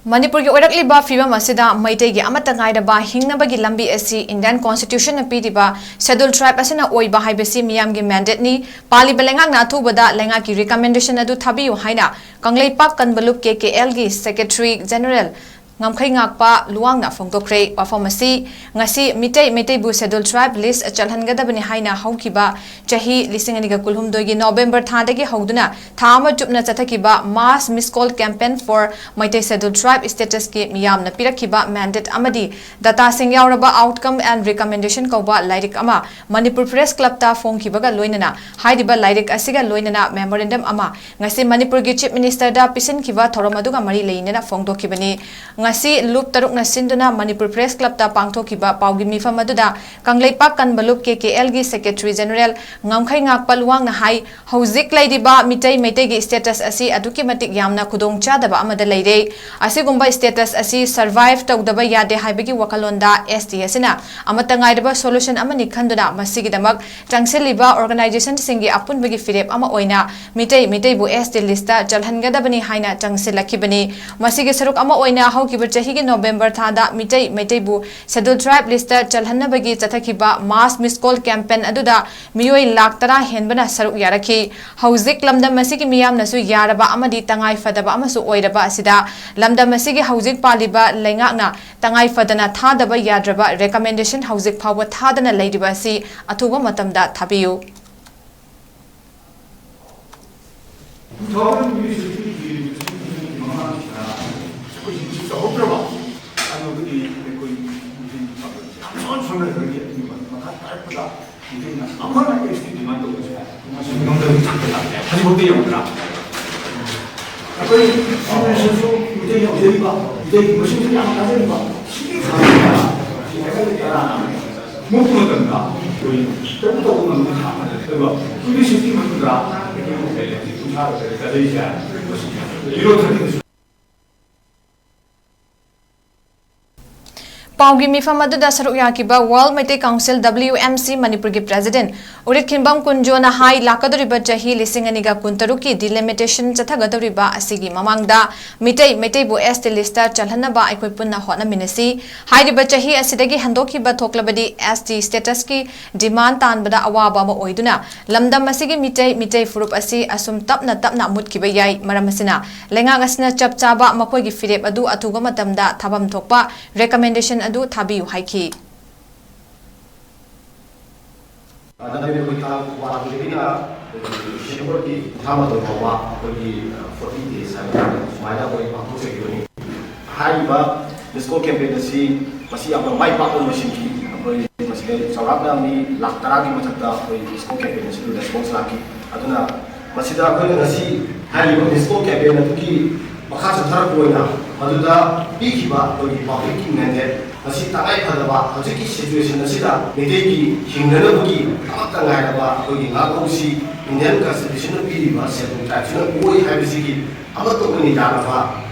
Manipur ki oirakliba fibam asida maitai gi amata ngairaba hingnabagi lambi asi Indian Constitution na pidiba scheduled tribe asina oiba haibasi miyam gi mandate ni pali balengak na thubada lenga ki recommendation adu thabiyu haina Kanglaipak Kanbalup KKL gi Secretary General 𝗬𝗂𝗪𝗪𝗪 luangna phongtokre wafamasi ngasi mitai bu scheduled tribe list chalhangadabani haina haukiba chahi lisingani kulhumdoi gi November thadagi hauduna thama chupna chathakiba mass miss call campaign for mitai scheduled tribe status ki miyamna pirakiba mandate amadi data sing yauraba outcome and recommendation kauba lairik ama Manipur Press Club ta phongkibaga loinana haidiba lairik asiga loinana memorandum ama ngasi Manipur gi chief minister da pisin kiba thoromaduga mari leinena phongdokibani ngasi lup taruk na sinduna Manipur Press Club ta pangthokiba paugi mifam aduda Kanglaipak Kanbalup KKL gi Secretary General 𝗬𝗪𝗪𝗪 luang na hai hauzik laidiba mitai gi status asi aduki matik yamna khudong chadaba amada leire asigumba status asi survive tawdaba yade haibagi wakalonda ST asina amatangai daba solution amani khanduna masigi damak changseliba organization singi apunbagi firep ama oina mitai bu ST lista jalhangadabani haina changselakibani masigi saruk ama oina haukiba chahi November thada mitai bu scheduled tribe list chalhanabagi chathakiba mass miss call campaign aduda miyoi lakh tara henbana saruk yarakhi hauzik lamdam masigi miyam nasu yaraba amadi tangai fadaba amasu oiraba asida lamdam masigi hauzik paliba lengakna tangai fadana thadaba yadraba recommendation hauzik phawa thadana leidiba si athuba matamda thabiyu Paugi mifam aduda saruk yakiba World Meitei Council WMC Manipur gi President Urit Khinbam Kunjona hai lakadoriba chahi lisinganiga kuntaruki delimitation chathagadoriba asigi mamangda mitai bu ST lista chalhanaba aikoi punna hotna minasi haidiba chahi asidagi handokiba thoklabadi ST status ki demand tanbada awaba ma oiduna lamdam asigi mitai furup asi asum tapna mutkiba yai maramasina lenga asna chapchaba makoi gi firep adu athuga matamda thabam thokpa recommendation adu thabiyu haiki adane ko ta wa lebina shimor ki thama to wa ko ki 40 days maida ko pa ko se ki hai ba disco campaign si masi apa mai pa ko machine ki ko masi saurab na ni lakh tara ki mathakta ko disco campaign si response la ki aduna masi da ko ngasi hai ba disco campaign atu ki bakha sa thar ko na aduda bi ki ba ko ki public ki mandate masi tangai phadaba hojiki situation asida medegi hingnabugi amata ngairaba kogi ngakausi Indian Constitution piriba scheduled tribe oi haibisigi amato ni dalaba